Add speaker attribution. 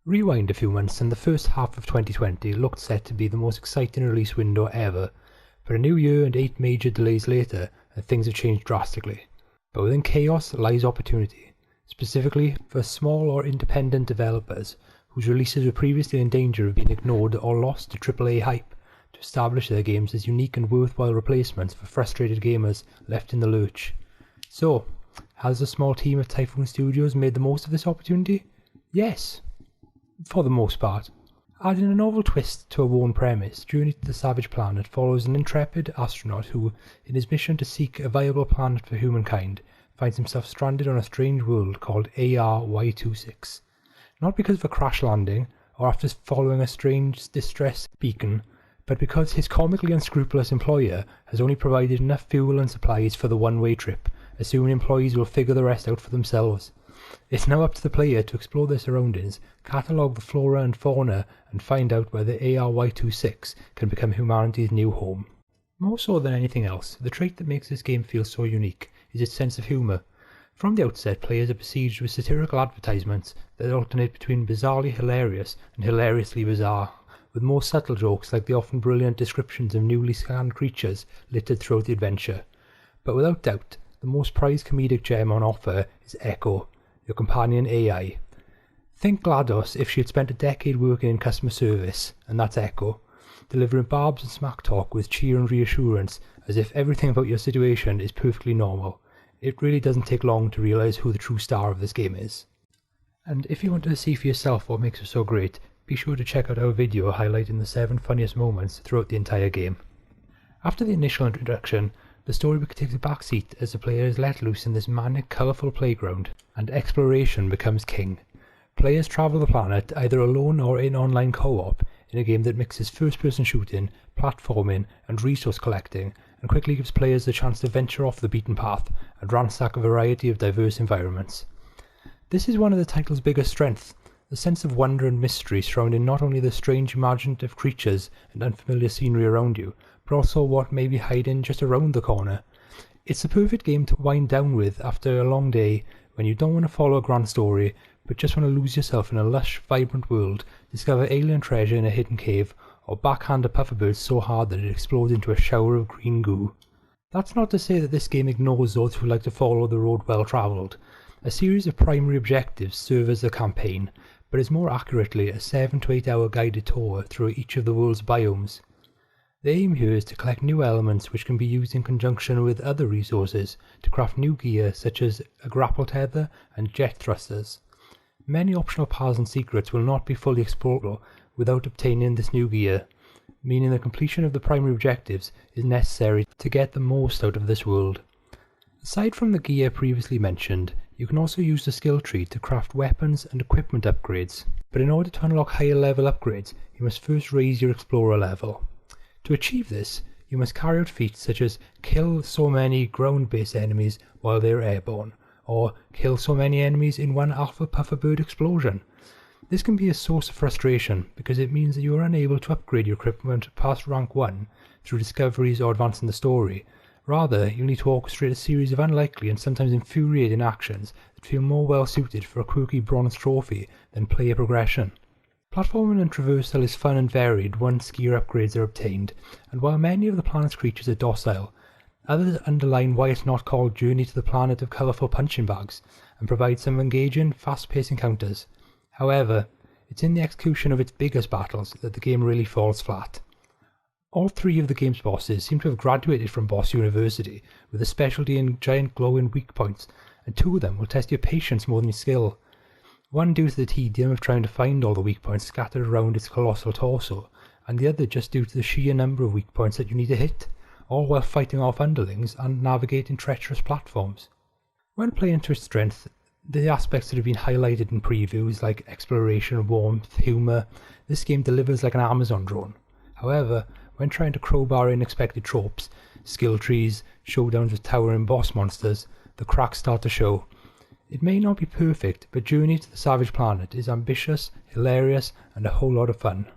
Speaker 1: Rewind a few months and the first half of 2020 looked set to be the most exciting release window ever, but a new year and 8 major delays later and things have changed drastically. But within chaos lies opportunity, specifically for small or independent developers whose releases were previously in danger of being ignored or lost to AAA hype, to establish their games as unique and worthwhile replacements for frustrated gamers left in the lurch. So, has the small team of Typhoon Studios made the most of this opportunity? Yes, for the most part. Adding a novel twist to a worn premise, Journey to the Savage Planet follows an intrepid astronaut who, in his mission to seek a viable planet for humankind, finds himself stranded on a strange world called ARY26. Not because of a crash landing, or after following a strange distress beacon, but because his comically unscrupulous employer has only provided enough fuel and supplies for the one-way trip, assuming employees will figure the rest out for themselves. It's now up to the player to explore their surroundings, catalogue the flora and fauna, and find out whether ARY26 can become humanity's new home. More so than anything else, the trait that makes this game feel so unique is its sense of humour. From the outset, players are besieged with satirical advertisements that alternate between bizarrely hilarious and hilariously bizarre, with more subtle jokes like the often brilliant descriptions of newly scanned creatures littered throughout the adventure. But without doubt, the most prized comedic gem on offer is Echo, your companion AI. Think GLaDOS if she had spent a decade working in customer service, and that's Echo, delivering barbs and smack talk with cheer and reassurance as if everything about your situation is perfectly normal. It really doesn't take long to realise who the true star of this game is. And if you want to see for yourself what makes it so great, be sure to check out our video highlighting the 7 funniest moments throughout the entire game. After the initial introduction, the storybook takes a backseat as the player is let loose in this manic, colourful playground, and exploration becomes king. Players travel the planet either alone or in online co-op, in a game that mixes first-person shooting, platforming, and resource collecting, and quickly gives players the chance to venture off the beaten path and ransack a variety of diverse environments. This is one of the title's biggest strengths, the sense of wonder and mystery surrounding not only the strange imaginative creatures and unfamiliar scenery around you, but also what may be hiding just around the corner. It's the perfect game to wind down with after a long day when you don't want to follow a grand story, but just want to lose yourself in a lush, vibrant world, discover alien treasure in a hidden cave, or backhand a pufferbird so hard that it explodes into a shower of green goo. That's not to say that this game ignores those who like to follow the road well travelled. A series of primary objectives serve as the campaign, but is more accurately a 7 to 8 hour guided tour through each of the world's biomes. The aim here is to collect new elements which can be used in conjunction with other resources to craft new gear such as a grapple tether and jet thrusters. Many optional paths and secrets will not be fully explorable without obtaining this new gear, meaning the completion of the primary objectives is necessary to get the most out of this world. Aside from the gear previously mentioned, you can also use the skill tree to craft weapons and equipment upgrades, but in order to unlock higher level upgrades, you must first raise your explorer level. To achieve this, you must carry out feats such as kill so many ground-based enemies while they are airborne, or kill so many enemies in one alpha pufferbird explosion. This can be a source of frustration because it means that you are unable to upgrade your equipment past rank 1 through discoveries or advancing the story. Rather, you need to orchestrate a series of unlikely and sometimes infuriating actions that feel more well suited for a quirky bronze trophy than player progression. Platforming and traversal is fun and varied once gear upgrades are obtained, and while many of the planet's creatures are docile, others underline why it's not called Journey to the Planet of Colourful Punching Bags and provide some engaging, fast-paced encounters. However, it's in the execution of its biggest battles that the game really falls flat. All 3 of the game's bosses seem to have graduated from Boss University with a specialty in giant glowing weak points, and 2 of them will test your patience more than your skill. One due to the tedium of trying to find all the weak points scattered around its colossal torso, and the other just due to the sheer number of weak points that you need to hit, all while fighting off underlings and navigating treacherous platforms. When playing to its strength, the aspects that have been highlighted in previews like exploration, warmth, humour, this game delivers like an Amazon drone. However, when trying to crowbar in unexpected tropes, skill trees, showdowns with towering boss monsters, the cracks start to show. It may not be perfect, but Journey to the Savage Planet is ambitious, hilarious, and a whole lot of fun.